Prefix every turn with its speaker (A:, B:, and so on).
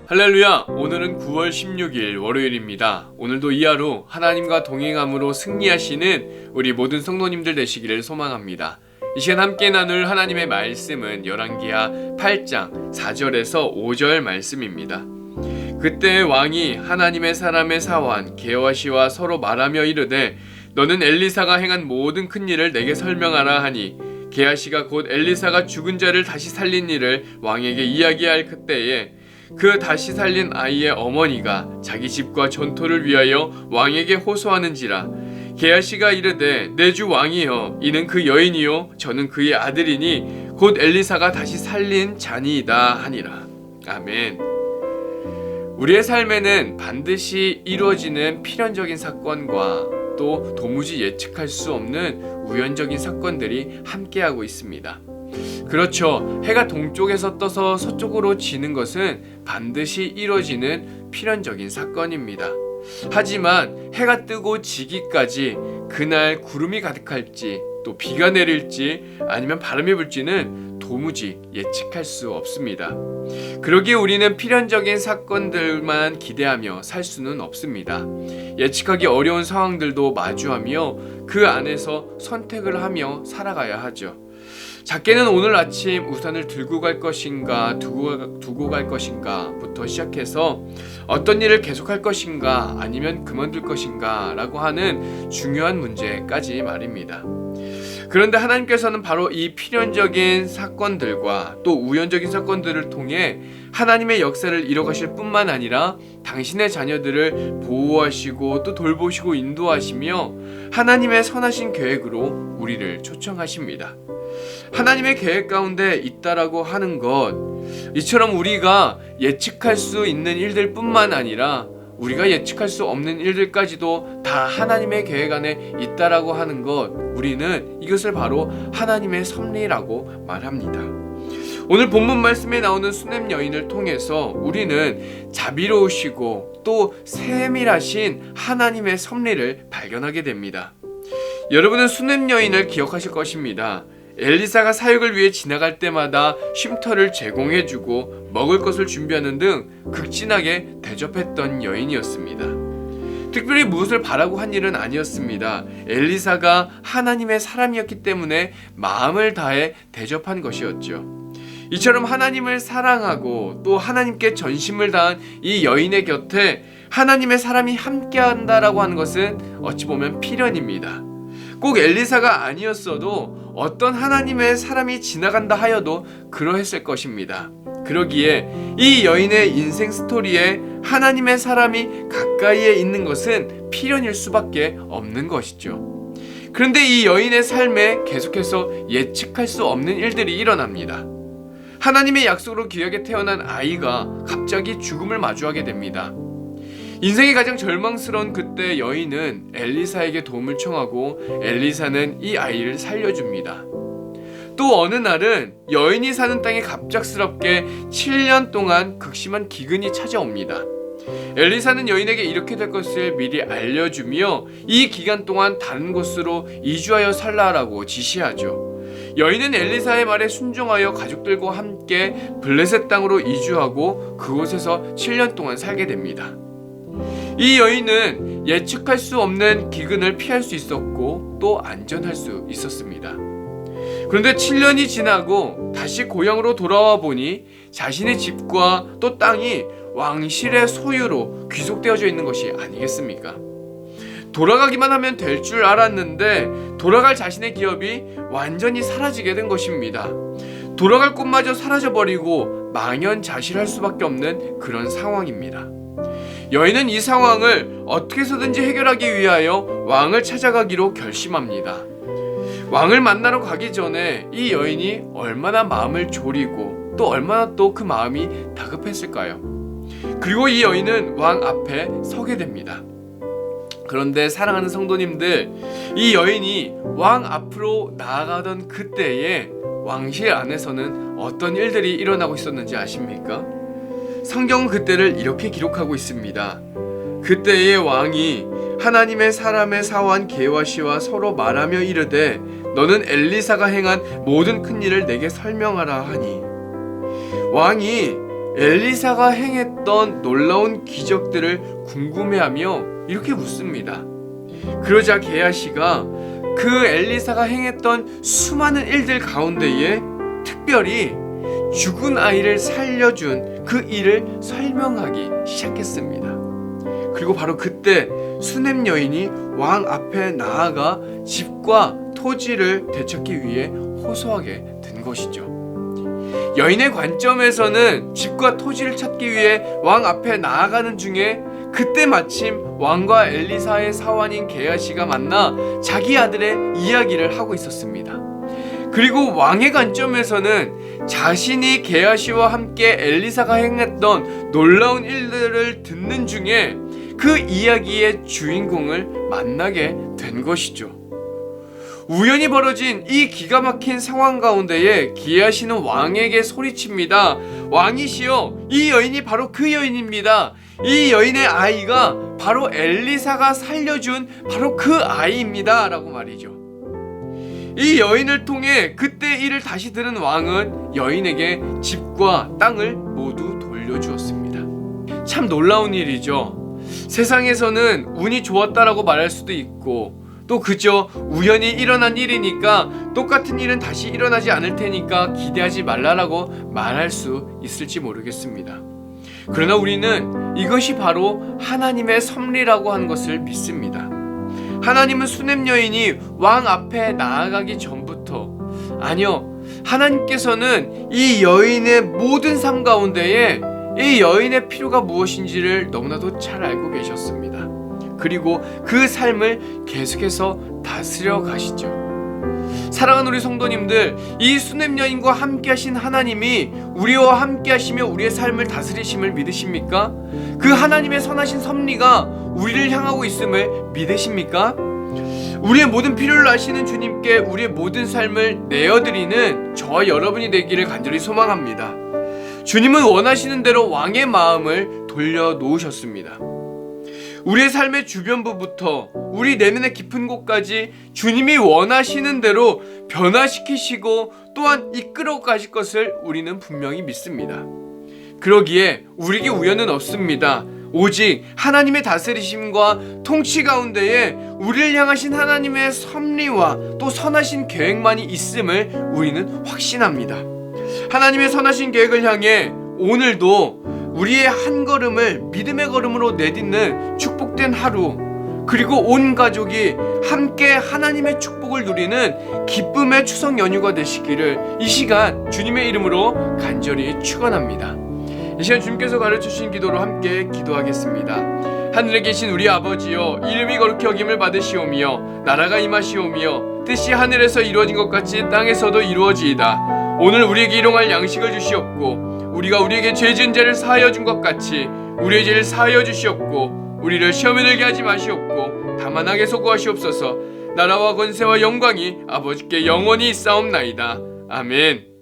A: 할렐루야! 오늘은 9월 16일 월요일입니다. 오늘도 이 하루 하나님과 동행함으로 승리하시는 우리 모든 성도님들 되시기를 소망합니다. 이 시간 함께 나눌 하나님의 말씀은 열왕기하 8장 4절에서 5절 말씀입니다. 그때 왕이 하나님의 사람의 사환 게하시와 서로 말하며 이르되 너는 엘리사가 행한 모든 큰 일을 내게 설명하라 하니 게하시가 곧 엘리사가 죽은 자를 다시 살린 일을 왕에게 이야기할 그때에 그 다시 살린 아이의 어머니가 자기 집과 전토를 위하여 왕에게 호소하는지라. 게하시가 이르되 내 주 왕이여, 이는 그 여인이요 저는 그의 아들이니 곧 엘리사가 다시 살린 자니이다 하니라. 아멘. 우리의 삶에는 반드시 이루어지는 필연적인 사건과 또 도무지 예측할 수 없는 우연적인 사건들이 함께하고 있습니다. 그렇죠. 해가 동쪽에서 떠서 서쪽으로 지는 것은 반드시 이루어지는 필연적인 사건입니다. 하지만 해가 뜨고 지기까지 그날 구름이 가득할지 또 비가 내릴지 아니면 바람이 불지는 도무지 예측할 수 없습니다. 그러기에 우리는 필연적인 사건들만 기대하며 살 수는 없습니다. 예측하기 어려운 상황들도 마주하며 그 안에서 선택을 하며 살아가야 하죠. 작게는 오늘 아침 우산을 들고 갈 것인가 두고 갈 것인가 부터 시작해서 어떤 일을 계속할 것인가 아니면 그만둘 것인가 라고 하는 중요한 문제까지 말입니다. 그런데 하나님께서는 바로 이 필연적인 사건들과 또 우연적인 사건들을 통해 하나님의 역사를 이뤄가실 뿐만 아니라 당신의 자녀들을 보호하시고 또 돌보시고 인도하시며 하나님의 선하신 계획으로 우리를 초청하십니다. 하나님의 계획 가운데 있다라고 하는 것, 이처럼 우리가 예측할 수 있는 일들 뿐만 아니라 우리가 예측할 수 없는 일들까지도 다 하나님의 계획 안에 있다라고 하는 것, 우리는 이것을 바로 하나님의 섭리라고 말합니다. 오늘 본문 말씀에 나오는 수넴 여인을 통해서 우리는 자비로우시고 또 세밀하신 하나님의 섭리를 발견하게 됩니다. 여러분은 수넴 여인을 기억하실 것입니다. 엘리사가 사역을 위해 지나갈 때마다 쉼터를 제공해주고 먹을 것을 준비하는 등 극진하게 대접했던 여인이었습니다. 특별히 무엇을 바라고 한 일은 아니었습니다. 엘리사가 하나님의 사람이었기 때문에 마음을 다해 대접한 것이었죠. 이처럼 하나님을 사랑하고 또 하나님께 전심을 다한 이 여인의 곁에 하나님의 사람이 함께한다라고 하는 것은 어찌 보면 필연입니다. 꼭 엘리사가 아니었어도 어떤 하나님의 사람이 지나간다 하여도 그러했을 것입니다. 그러기에 이 여인의 인생 스토리에 하나님의 사람이 가까이에 있는 것은 필연일 수밖에 없는 것이죠. 그런데 이 여인의 삶에 계속해서 예측할 수 없는 일들이 일어납니다. 하나님의 약속으로 귀하게 태어난 아이가 갑자기 죽음을 마주하게 됩니다. 인생의 가장 절망스러운 그때 여인은 엘리사에게 도움을 청하고 엘리사는 이 아이를 살려줍니다. 또 어느 날은 여인이 사는 땅에 갑작스럽게 7년 동안 극심한 기근이 찾아옵니다. 엘리사는 여인에게 이렇게 될 것을 미리 알려주며 이 기간 동안 다른 곳으로 이주하여 살라라고 지시하죠. 여인은 엘리사의 말에 순종하여 가족들과 함께 블레셋 땅으로 이주하고 그곳에서 7년 동안 살게 됩니다. 이 여인은 예측할 수 없는 기근을 피할 수 있었고 또 안전할 수 있었습니다. 그런데 7년이 지나고 다시 고향으로 돌아와 보니 자신의 집과 또 땅이 왕실의 소유로 귀속되어져 있는 것이 아니겠습니까? 돌아가기만 하면 될 줄 알았는데 돌아갈 자신의 기업이 완전히 사라지게 된 것입니다. 돌아갈 곳마저 사라져버리고 망연자실할 수밖에 없는 그런 상황입니다. 여인은 이 상황을 어떻게 해서든지 해결하기 위하여 왕을 찾아가기로 결심합니다. 왕을 만나러 가기 전에 이 여인이 얼마나 마음을 졸이고 또 얼마나 또 그 마음이 다급했을까요? 그리고 이 여인은 왕 앞에 서게 됩니다. 그런데 사랑하는 성도님들, 이 여인이 왕 앞으로 나아가던 그때에 왕실 안에서는 어떤 일들이 일어나고 있었는지 아십니까? 성경은 그때를 이렇게 기록하고 있습니다. 그때의 왕이 하나님의 사람의 사환 게하시와 서로 말하며 이르되 너는 엘리사가 행한 모든 큰 일을 내게 설명하라 하니, 왕이 엘리사가 행했던 놀라운 기적들을 궁금해하며 이렇게 묻습니다. 그러자 게하시가 그 엘리사가 행했던 수많은 일들 가운데에 특별히 죽은 아이를 살려준 그 일을 설명하기 시작했습니다. 그리고 바로 그때 수넴 여인이 왕 앞에 나아가 집과 토지를 되찾기 위해 호소하게 된 것이죠. 여인의 관점에서는 집과 토지를 찾기 위해 왕 앞에 나아가는 중에 그때 마침 왕과 엘리사의 사환인 게하시가 만나 자기 아들의 이야기를 하고 있었습니다. 그리고 왕의 관점에서는 자신이 게하시와 함께 엘리사가 행했던 놀라운 일들을 듣는 중에 그 이야기의 주인공을 만나게 된 것이죠. 우연히 벌어진 이 기가 막힌 상황 가운데에 게하시는 왕에게 소리칩니다. 왕이시여, 이 여인이 바로 그 여인입니다. 이 여인의 아이가 바로 엘리사가 살려준 바로 그 아이입니다 라고 말이죠. 이 여인을 통해 그때 일을 다시 들은 왕은 여인에게 집과 땅을 모두 돌려주었습니다. 참 놀라운 일이죠. 세상에서는 운이 좋았다라고 말할 수도 있고 또 그저 우연히 일어난 일이니까 똑같은 일은 다시 일어나지 않을 테니까 기대하지 말라라고 말할 수 있을지 모르겠습니다. 그러나 우리는 이것이 바로 하나님의 섭리라고 하는 것을 믿습니다. 하나님은 수넴 여인이 왕 앞에 나아가기 전부터, 아니요, 하나님께서는 이 여인의 모든 삶 가운데에 이 여인의 필요가 무엇인지를 너무나도 잘 알고 계셨습니다. 그리고 그 삶을 계속해서 다스려 가시죠. 사랑하는 우리 성도님들, 이 수넴 여인과 함께 하신 하나님이 우리와 함께 하시며 우리의 삶을 다스리심을 믿으십니까? 그 하나님의 선하신 섭리가 우리를 향하고 있음을 믿으십니까? 우리의 모든 필요를 아시는 주님께 우리의 모든 삶을 내어드리는 저와 여러분이 되기를 간절히 소망합니다. 주님은 원하시는 대로 왕의 마음을 돌려놓으셨습니다. 우리의 삶의 주변부부터 우리 내면의 깊은 곳까지 주님이 원하시는 대로 변화시키시고 또한 이끌어 가실 것을 우리는 분명히 믿습니다. 그러기에 우리에게 우연은 없습니다. 오직 하나님의 다스리심과 통치 가운데에 우리를 향하신 하나님의 섭리와 또 선하신 계획만이 있음을 우리는 확신합니다. 하나님의 선하신 계획을 향해 오늘도 우리의 한 걸음을 믿음의 걸음으로 내딛는 축복된 하루, 그리고 온 가족이 함께 하나님의 축복을 누리는 기쁨의 추석 연휴가 되시기를 이 시간 주님의 이름으로 간절히 축원합니다. 이 시간 주님께서 가르쳐주신 기도로 함께 기도하겠습니다. 하늘에 계신 우리 아버지여, 이름이 거룩히 여김을 받으시오며 나라가 임하시오며 뜻이 하늘에서 이루어진 것 같이 땅에서도 이루어지이다. 오늘 우리에게 일용할 양식을 주시옵고 우리가 우리에게 죄 지은 자를 사하여 준 것 같이 우리의 죄를 사하여 주시옵고 우리를 시험에 들게 하지 마시옵고 다만 악에서 구하시옵소서. 나라와 권세와 영광이 아버지께 영원히 있사옵나이다. 아멘.